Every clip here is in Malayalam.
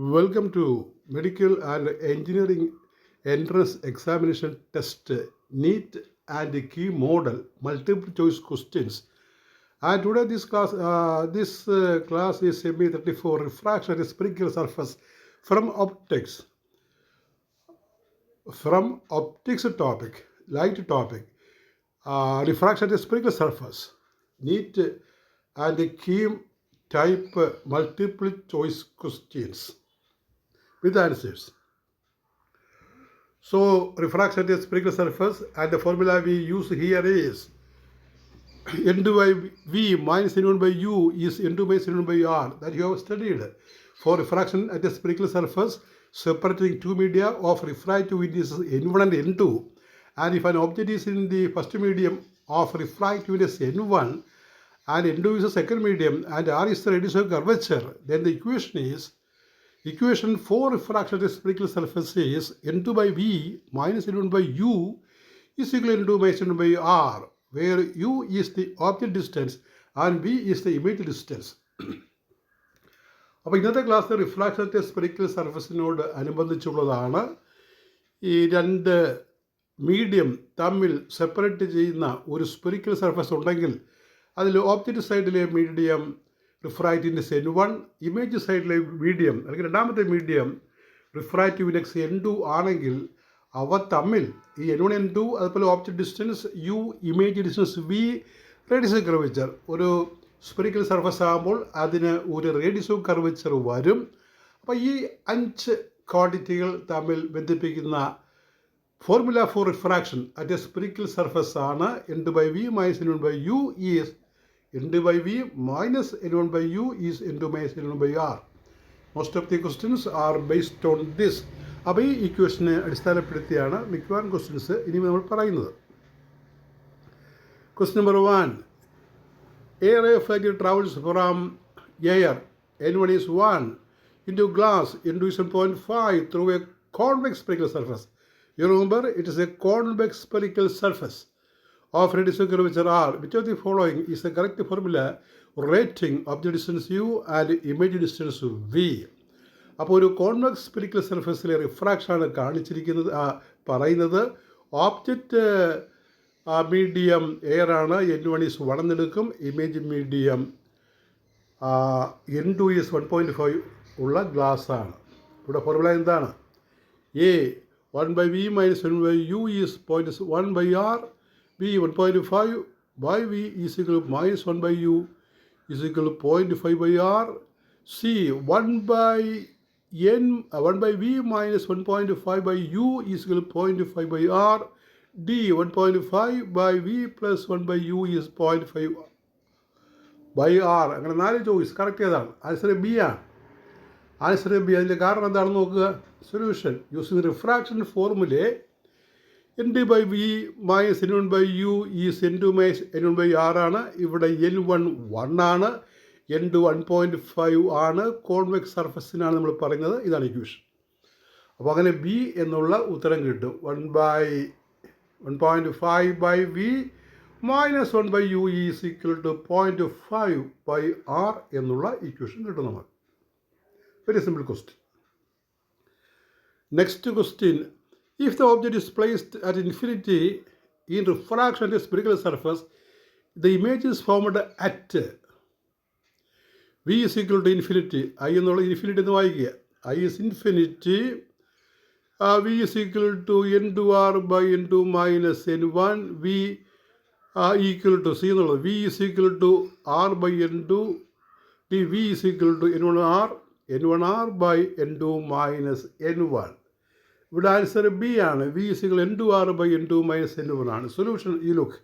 Welcome to Medical and Engineering Entrance Examination Test NEET and Key Model Multiple Choice Questions. And today this class is ME34 Refraction at a Spherical Surface from Optics. From Optics topic, light topic, refraction at a spherical surface, NEET and Key type multiple choice questions with answers. So refraction at a spherical surface, and the formula we use here is n2 by v minus n1 by u is n2 minus n1 by r, that you have studied. For refraction at a spherical surface separating two media of refractive index n1 and n2, and if an object is in the first medium of refractiveness n1 and n2 is the second medium and r is the radius of curvature, then the equation for refraction at a spherical surface is n2 by v minus n1 by u is equal to n2 minus n1 by r, where u is the object distance and v is the image distance. അപ്പോൾ ഇന്നത്തെ ക്ലാസ് റിഫ്രാക്ഷൻ അറ്റ് സ്പെറിക്കൽ സർഫസിനോട് അനുബന്ധിച്ചുള്ളതാണ്. ഈ രണ്ട് മീഡിയം തമ്മിൽ സെപ്പറേറ്റ് ചെയ്യുന്ന ഒരു സ്പെറിക്കൽ സർഫസ് ഉണ്ടെങ്കിൽ അതിൽ ഓബ്ജക്റ്റ് സൈഡിലെ medium refractive index n1, image സൈഡിലെ മീഡിയം അല്ലെങ്കിൽ രണ്ടാമത്തെ മീഡിയം റിഫ്രാക്റ്റീവ് ഇൻഡെക്സ് n2 ആണെങ്കിൽ അവ തമ്മിൽ ഈ n1 n2 അതുപോലെ object distance u, image distance v, radius curvature, ഒരു സ്പെറിക്കൽ സർഫസ് ആകുമ്പോൾ അതിന് ഒരു റേഡിയസ് ഓഫ് കർവേച്ചർ വരും. അപ്പോൾ ഈ 5 ക്വാണ്ടിറ്റികൾ തമ്മിൽ ബന്ധിപ്പിക്കുന്ന formula for refraction at a spherical surface ആണ് n2 by v minus n1 by u is n2 by v minus n1 by u is n2 minus n1 by r. Most of the questions are based on this. അപ്പോൾ ഈ ഇക്വേഷനെ അടിസ്ഥാനപ്പെടുത്തിയാണ് മിക്കവാറും ക്വസ്റ്റ്യൻസ് ഇനി നമ്മൾ പറയുന്നത്. Question number 1. A ray of light travels from air, n1 is 1, into glass, n2 is 1.5, through a convex spherical surface. You remember, it is a convex spherical surface of radius of curvature r. Which of the following is the correct formula rating object distance u and image distance v? അപ്പോൾ ഒരു കോൺവെക്സ് സ്പെറിക്കൽ സർഫസിലെ റിഫ്രാക്ഷനാണ് കാണിച്ചിരിക്കുന്നത്, പറയുന്നത്. ഓബ്ജക്റ്റ് മീഡിയം എയർ ആണ്, n1 is 1 എന്നെടുക്കും. ഇമേജ് മീഡിയം n2 is 1.5 ഉള്ള ഗ്ലാസ് ആണ്. ഇവിടെ ഫോർമുല എന്താണ്? A 1 by v minus 1 by u is 0.1 by r, b 1.5 by v is equal to minus 1 by u is equal to 0.5 by r, c 1 by v minus 1.5 by u is equal to 0.5 by r, d 1.5 by v plus 1 by u is 0.5 by r. അങ്ങനെ 4 ചോയ്സ് കറക്റ്റ് ഏതാണ്? ആൻസർ ബി ആണ്. Answer b. അതിൻ്റെ കാരണം എന്താണെന്ന് നോക്കുക. സൊല്യൂഷൻ യൂസിങ് റിഫ്രാക്ഷൻ ഫോർമുലയെ n2 by v minus n1 by u is n2 minus n1 by r ആണ്. ഇവിടെ n1 1 ആണ്, n2 1.5 ആണ്. കോൺവെക്സ് സർഫസിനാണ് നമ്മൾ പറയുന്നത്. ഇതാണ് ഇക്വേഷൻ. അപ്പോൾ അങ്ങനെ ബി എന്നുള്ള ഉത്തരം കിട്ടും. 1.5 by v minus 1 by u is equal to 0.5 by r എന്നുള്ള ഇക്വേഷൻ കിട്ടും നമുക്ക്. Very simple question. Next question. If the object is placed at infinity in refraction at a spherical surface, the image is formed at v is equal to infinity. I എന്നുള്ള ഇൻഫിനിറ്റി എന്ന് വായിക്കുക. I is infinity. V is equal to n2r by n2 minus n1. V equal to c എന്നുള്ളത്. V is equal to r by n2. V is equal to n1r by n2 minus n1. ഇവിടെ ആൻസർ ബി ആണ്. V is equal n2r by n2 minus n1 ആണ്. സൊല്യൂഷൻ ഈ look.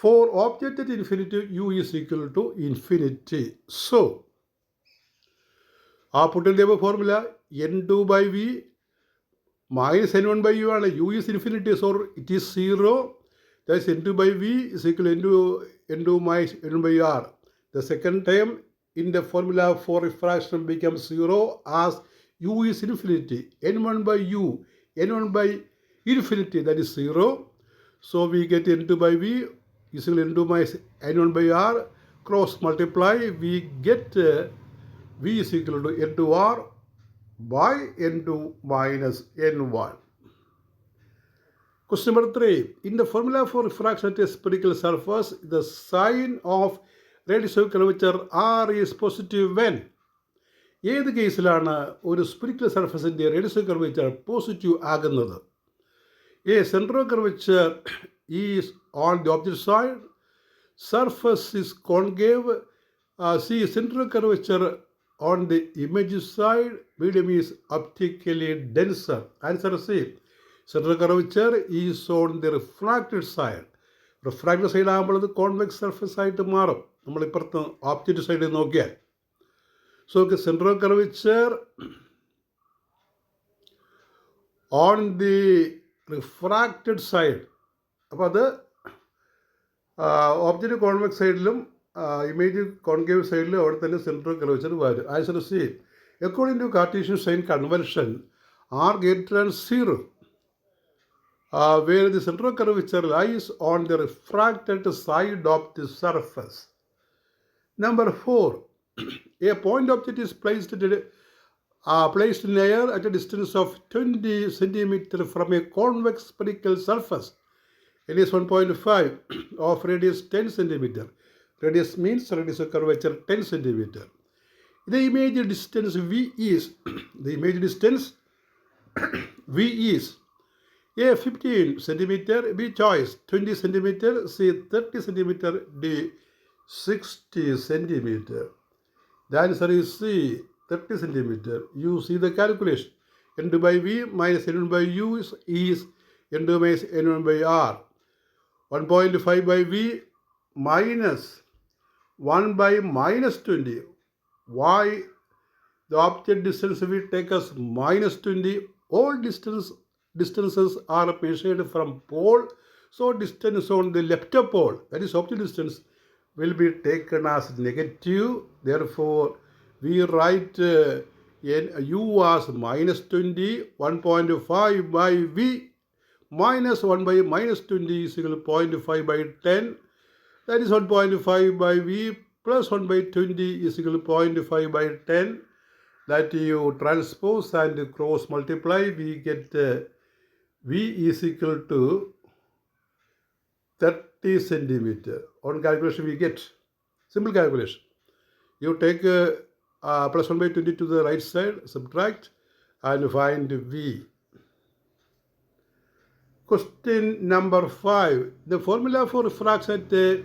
For object at infinity u is equal to infinity. So, put in the formula n2 by v minus n1 by u ആണ്. u is infinity, so it is 0. That is n2 by v is equal to n2 minus n1 by r. The second term in the formula for refraction becomes 0 as u is infinity. n1 by u, n1 by infinity, that is 0. So we get n2 by v is equal to n2 minus n1 by r. Cross multiply, we get v is equal to n2r by n2 minus n1. Question number 3. In the formula for refraction at a spherical surface, the sign of radius of curvature r is positive when? ഏത് കേസിലാണ് ഒരു സ്പിരിക്കൽ സർഫസിൻ്റെ റേഡിയസ് ഓഫ് കർവേച്ചർ പോസിറ്റീവ് ആകുന്നത്? A, centre of curvature is on the object side, surface is concave. C, centre of curvature on the image side, medium is optically denser. Answer C. Central curvature is on the refracted side. Refracted side ആകുമ്പോൾ അത് കോൺവെക്സ് സർഫസ് ആയിട്ട് മാറും. നമ്മളിപ്പുറത്ത് ഓബ്ജക്റ്റ് സൈഡിൽ നോക്കിയാൽ. So central curvature on the refracted side. അപ്പോൾ അത് ഓബ്ജക്റ്റ് കോൺവെക്സ് സൈഡിലും ഇമേജ് കോൺകേവ് സൈഡിലും അവിടെ തന്നെ സെൻട്രൽ കർവേച്ചർ വരും. Answer C. According to Cartesian sign convention R greater than 0, where the central curvature lies on the refracted side of the surface. Number 4. A point object is placed in air at a distance of 20 cm from a convex spherical surface. It is 1.5 of radius 10 cm. Radius means radius of curvature 10 cm. The image distance V is A 15 cm, B choice 20 cm, C 30 cm, D 60 cm. The answer is C, 30 cm. You see the calculation. N2 by V minus N1 by U is N2 minus N1 by R. 1.5 by V minus 1 by minus 20. Why? The object distance will take us minus 20. All distances are measured from pole. So distance on the left pole, that is object distance, will be taken as negative. Therefore, we write U as minus 20. 1.5 by V minus 1 by minus 20 is equal to 0.5 by 10. That is 1.5 by V plus 1 by 20 is equal to 0.5 by 10. That you transpose and cross multiply, we get V is equal to 30 centimeter. On calculation we get, simple calculation. You take plus 1 by 20 to the right side, subtract and find V. Question number 5. The formula for refraction at a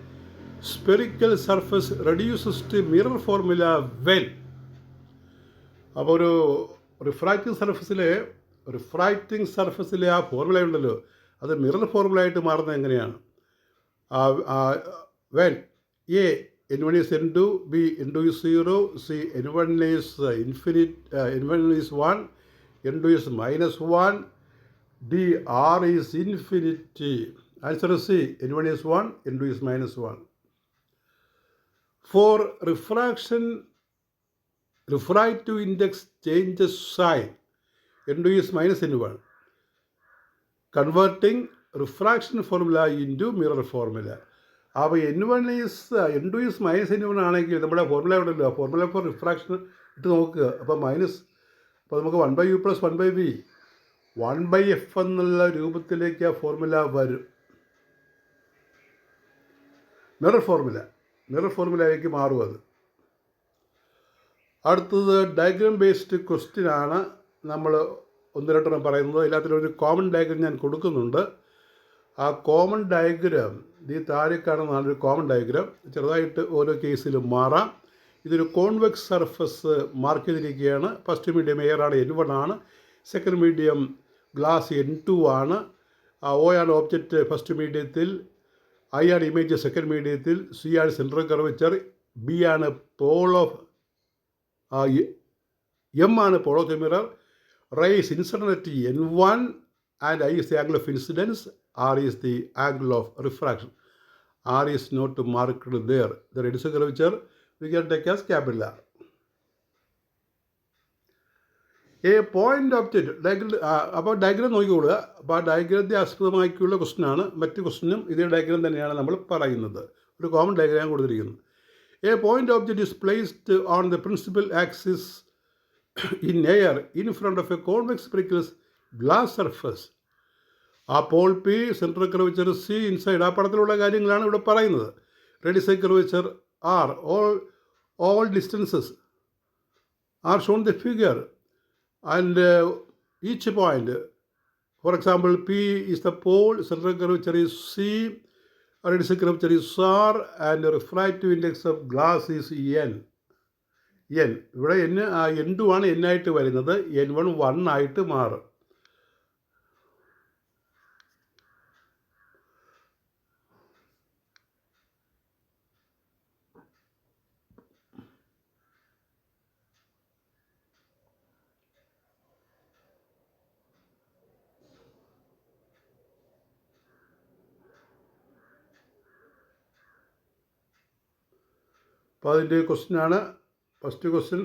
spherical surface reduces to mirror formula when? അപ്പോൾ ഒരു റിഫ്രാക്റ്റിംഗ് സർഫസിലെ ആ ഫോർമുല ഉണ്ടല്ലോ, അത് മിറർ ഫോർമുല ആയിട്ട് മാറുന്നത് എങ്ങനെയാണ്? When A n1 is n2, b n2 is 0, c n1 is infinite, n1 is 1, n2 is minus 1, d r is infinity. Answer is C, n1 is 1, n2 is minus 1. For refraction, refractive index changes sign. N2 is minus n1. Converting refraction formula into mirror formula. അപ്പോൾ n2 is minus n1 ആണെങ്കിൽ നമ്മുടെ ഫോർമുല ഉണ്ടല്ലോ, ഫോർമുല ഫോർ റിഫ്രാക്ഷൻ ഇട്ട് നോക്കുക. അപ്പോൾ നമുക്ക് 1 by u plus 1 by v 1 by f എന്നുള്ള രൂപത്തിലേക്ക് ആ ഫോർമുല വരും. മിറർ ഫോർമുലയിലേക്ക് മാറും അത്. അടുത്തത് ഡയഗ്രാം ബേസ്ഡ് ക്വസ്റ്റ്യൻ ആണ്. നമ്മൾ 1-2 പറയുന്നത്, എല്ലാത്തിലും ഒരു കോമൺ ഡയഗ്രാം ഞാൻ കൊടുക്കുന്നുണ്ട്. ആ കോമൺ ഡയഗ്രാം ഈ താഴെ കാണുന്നതാണ് ഒരു കോമൺ ഡയഗ്രാം. ചെറുതായിട്ട് ഓരോ കേസിലും മാറാം. ഇതൊരു കോൺവെക്സ് സർഫസ് മാർക്ക് ചെയ്തിരിക്കുകയാണ്. ഫസ്റ്റ് മീഡിയം എയർ ആണ്, N1 ആണ്. സെക്കൻഡ് മീഡിയം ഗ്ലാസ് N2 ആണ്. O ആണ് ഓബ്ജക്റ്റ് ഫസ്റ്റ് മീഡിയത്തിൽ, I ആണ് ഇമേജ് സെക്കൻഡ് മീഡിയത്തിൽ, C ആണ് സെൻട്രൽ കർവേച്ചർ, B ആണ് പോൾ ഓഫ് M ആണ് pole of the mirror, Ray is incident at N1 and I is the angle of incidence, R is the angle of refraction. R is not marked there. The radius of curvature we can take as capital R. A point object അപ്പോൾ ഡയഗ്രാം നോക്കിക്കൊള്ളുക. അപ്പോൾ ആ ഡയഗ്രാമത്തെ ആസ്പദമാക്കിയുള്ള ക്വസ്റ്റ്യൻ ആണ്. മറ്റ് ക്വസ്റ്റ്യനും ഇതേ ഡയഗ്രാം തന്നെയാണ് നമ്മൾ പറയുന്നത്. ഒരു കോമൺ ഡയഗ്രാം കൊടുത്തിരിക്കുന്നത്. A point object is placed on the principal axis in air in front of a convex spherical glass surface. അപ്പോൾ P central curvature C inside ആ പടത്തിലുള്ള കാര്യങ്ങളാണ് ഇവിടെ പറയുന്നത്. Radius curvature R all distances are shown the figure and each point, for example P is the pole, central curvature is C, radius curvature is R and refractive index of glass is n. ഇവിടെ n2 ആണ് n ആയിട്ട് വരുന്നത്, n1 1 ആയിട്ട് മാറും. അപ്പോൾ അതിൻ്റെ ക്വസ്റ്റ്യനാണ്. First question,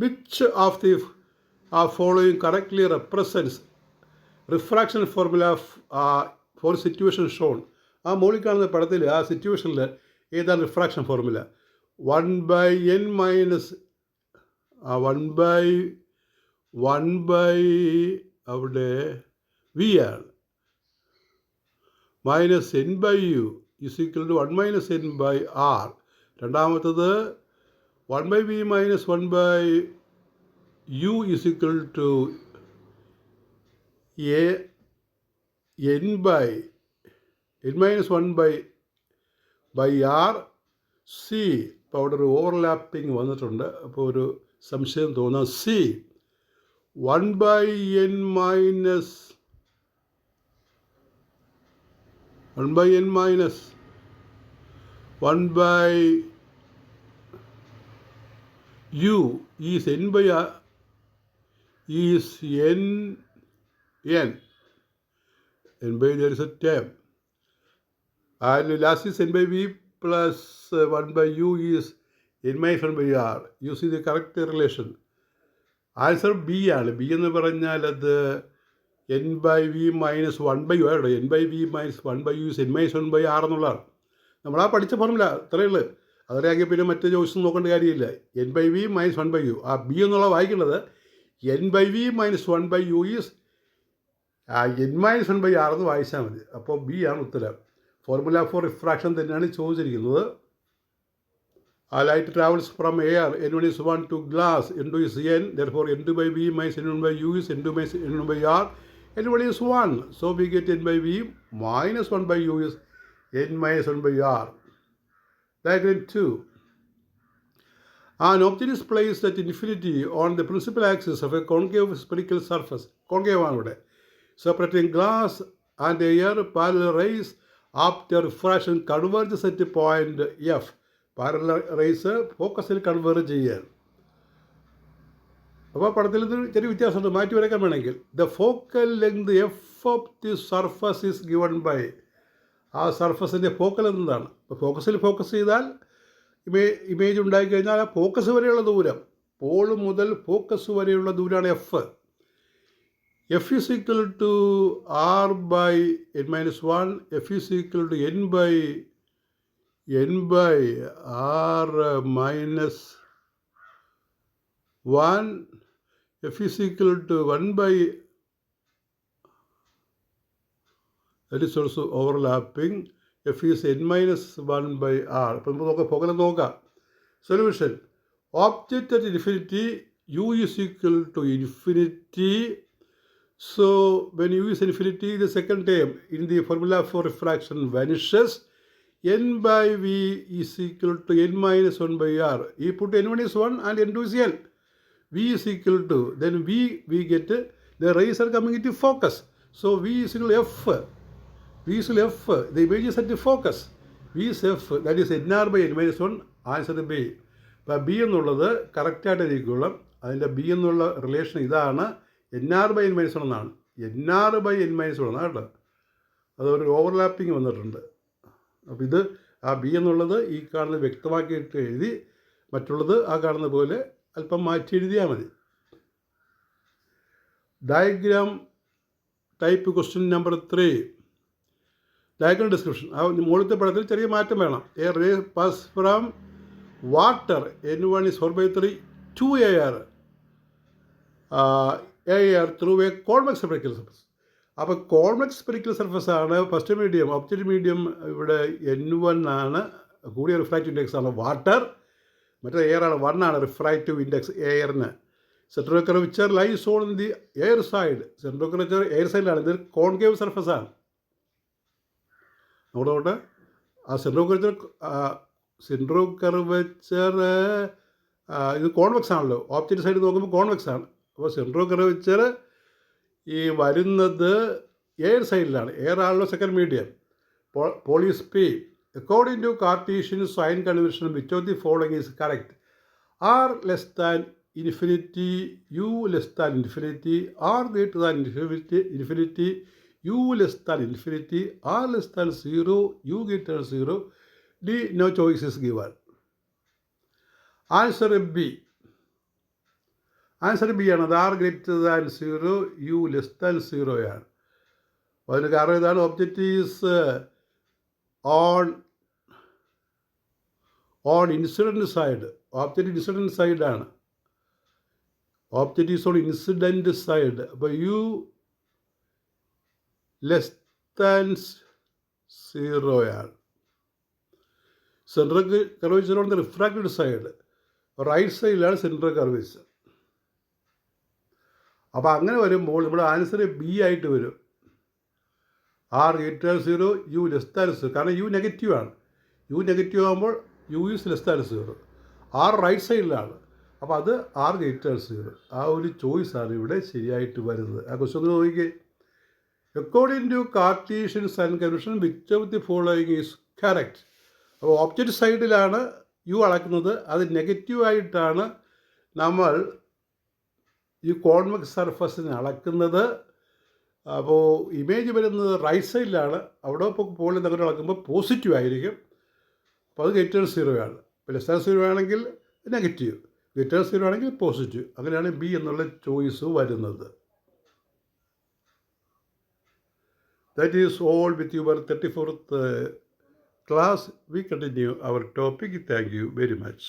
which of the following correctly represents refraction formula for situation shown. ആ മുകളിൽ കാണുന്ന പടത്തിൽ ആ സിറ്റുവേഷനിൽ ഏതാണ് റിഫ്രാക്ഷൻ ഫോർമുല? 1/n മൈനസ് 1/1 അവിടെ വി ആണ്, minus n/u is equal to 1 - n/r. രണ്ടാമത്തത് 1/v minus 1/u is equal to n minus 1/r C. ഇപ്പോൾ അവിടെ ഒരു ഓവർലാപ്പിംഗ് വന്നിട്ടുണ്ട്, അപ്പോൾ ഒരു സംശയം തോന്നാം. C 1/n minus 1/u is n/r is n by there is a term, and last is n/v plus 1/u is n minus 1/r. You see the correct relation. Answer B ആണ്. ബി എന്ന് പറഞ്ഞാൽ അത് n/v മൈനസ് 1/u ആണോ? n/v minus 1/u is n minus 1/r എന്നുള്ളതാണ്. നമ്മളാ പഠിച്ച ഫോർമുല അത്രയേ ഉള്ളൂ. അതറിയാമെങ്കിൽ പിന്നെ മറ്റേ ചോയ്സ് നോക്കേണ്ട കാര്യമില്ല. n/v മൈനസ് 1/u, ആ ബി എന്നുള്ള വായിക്കേണ്ടത് n/v minus 1/u is n minus 1/r എന്ന് വായിച്ചാൽ മതി. അപ്പോൾ ബി ആണ് ഉത്തരം. ഫോർമുല ഫോർ റിഫ്രാക്ഷൻ തന്നെയാണ് ചോദിച്ചിരിക്കുന്നത്. ആ light travels from air, n1 is 1 to glass, n2 is n, therefore n2/v minus n1/u is n2 minus n1/r, n1 is 1, so we get n/v minus 1/u is n minus 1/r. Diagram 2. An object is placed at infinity on the principal axis of a concave spherical surface, concave ആണ് ഇവിടെ, separating glass and air. Parallel rays after refraction converges at point F. Parallel rays ഫോക്കസിൽ കൺവേർട്ട് ചെയ്യാൻ. അപ്പോൾ പടത്തിൽ ഇത് ചെറിയ വ്യത്യാസമുണ്ട്, മാറ്റി വരയ്ക്കാൻ വേണമെങ്കിൽ. The focal length f of the surface is given by. ആ സർഫസിൻ്റെ ഫോക്കൽ എന്താണ്? ഇപ്പോൾ ഫോക്കസിൽ ഫോക്കസ് ചെയ്താൽ ഇമേജ് ഉണ്ടായിക്കഴിഞ്ഞാൽ ആ ഫോക്കസ് വരെയുള്ള ദൂരം, പോൾ മുതൽ ഫോക്കസ് വരെയുള്ള ദൂരമാണ് F. F is equal to r by n minus 1, F is equal to n by r minus 1, f is equal to 1 by, that is also overlapping, f is n minus 1 by r. അപ്പം നമുക്ക് നോക്കാം, ഫോക്കൽ നോക്കാം. Solution, object at infinity, u is equal to infinity. So when u is infinity, the second term in the formula for refraction vanishes. n/v is equal to n minus 1/r. You put n1 is 1 and n2 is n. V is equal to, then we get the rays are coming into focus. So v is equal to f. V is equal to f. The image is at the focus. V is f. That is nr by n minus 1. Answer B. അപ്പോൾ ബി എന്നുള്ളത് കറക്റ്റായിട്ട് ഇരിക്കുള്ളൂ. അതിൻ്റെ ബി എന്നുള്ള റിലേഷൻ ഇതാണ്, nr by n minus 1 എന്നാണ്. nr by n minus 1 എന്നാണ് കേട്ടോ. അതൊരു ഓവർലാപ്പിംഗ് വന്നിട്ടുണ്ട്. അപ്പോൾ ഇത് ആ ബി എന്നുള്ളത് ഈ കാണുന്നത് വ്യക്തമാക്കിയിട്ട് എഴുതി, മറ്റുള്ളത് ആ കാണുന്ന പോലെ അല്പം മാറ്റി എഴുതിയാൽ മതി. Diagram type question number 3. Diagram description. ആ മുകളിലത്തെ പടത്തിൽ ചെറിയ മാറ്റം വേണം. A ray pass from water n1 is 4/3 to air. Air through a convex spherical surface. അപ്പോൾ കോൺവെക്സ് സ്പെറിക്കൽ സർഫസ് ആണ് ഫസ്റ്റ് മീഡിയം. ഒബ്ജക്റ്റ് മീഡിയം ഇവിടെ N1 ആണ്, കൂടിയ റിഫ്രാക്റ്റീവ് ഇൻഡെക്സ് ആണ് വാട്ടർ. മറ്റേ എയർ ആണ്, 1 ആണ് റിഫ്രാക്റ്റീവ് ഇൻഡെക്സ് എയറിന്. Central of curvature lies on the air side. Central of curvature air സൈഡിലാണ്. ഇത് കോൺകേവ് സർഫസ് ആണ്. നോട്ട് ആ സെൻട്രൽ ഓഫ് കർവേച്ചർ ഇത് കോൺവെക്സ് ആണല്ലോ. ഓബ്ജക്റ്റ് സൈഡ് നോക്കുമ്പോൾ കോൺവെക്സ് ആണ്. അപ്പോൾ സെൻട്രൽ ഓഫ് കർവേച്ചർ ഈ വരുന്നത് എയർ സൈഡിലാണ്. എയർ ആണല്ലോ second medium. Pole is P according to Cartesian sign convention which of the following is correct. R less than infinity, U less than infinity, R greater than infinity, U less than infinity, R less than 0, U greater than 0, D no choice is given. Answer B. Answer B ആണ്. അത് R greater than 0, U less than 0 ആണ്. അപ്പോൾ അതിന് കാരണം ഇതാണ്. Object is on incident side. Object incident സൈഡാണ്. Object is on incident side. അപ്പോൾ യു ലെസ് ദാൻ 0 ആണ്. Central curvature on the refracted side. Right സൈഡിലാണ് സെൻട്രൽ കർവേച്ചർ. അപ്പോൾ അങ്ങനെ വരുമ്പോൾ നമ്മുടെ ആൻസർ ബി ആയിട്ട് വരും. R greater 0, U less than 0. കാരണം യു നെഗറ്റീവ് ആണ്. യു നെഗറ്റീവ് ആകുമ്പോൾ U is less than 0. R right സൈഡിലാണ്. അപ്പോൾ അത് ആർ ഗ്രേറ്റർ 0. ആ ഒരു ചോയ്സാണ് ഇവിടെ ശരിയായിട്ട് വരുന്നത്. ആ ക്വസ്റ്റ്യൻ ഒന്ന് നോക്കിക്കേ. According to Cartesian sign convention which of the following is correct. അപ്പോൾ ഓബ്ജക്റ്റ് സൈഡിലാണ് യു അളക്കുന്നത്. അത് നെഗറ്റീവായിട്ടാണ് നമ്മൾ ഈ കോൺവെക്സ് സർഫസിന് അളക്കുന്നത്. അപ്പോൾ ഇമേജ് വരുന്നത് റൈറ്റ് സൈഡിലാണ്. അവിടെ ഇപ്പോൾ പോളിൽ തമ്മിൽ അളക്കുമ്പോൾ പോസിറ്റീവ് ആയിരിക്കും. അപ്പോൾ അത് ഗ്രേറ്റർ 0 ആണ്. ഇപ്പോൾ ലെസ് ദാൻ 0 ആണെങ്കിൽ നെഗറ്റീവ്, ഗ്രേറ്റർ 0 ആണെങ്കിൽ പോസിറ്റീവ്. അങ്ങനെയാണ് ബി എന്നുള്ള ചോയ്സ് വരുന്നത്. That is all with your 34th class. We continue our topic. Thank you very much.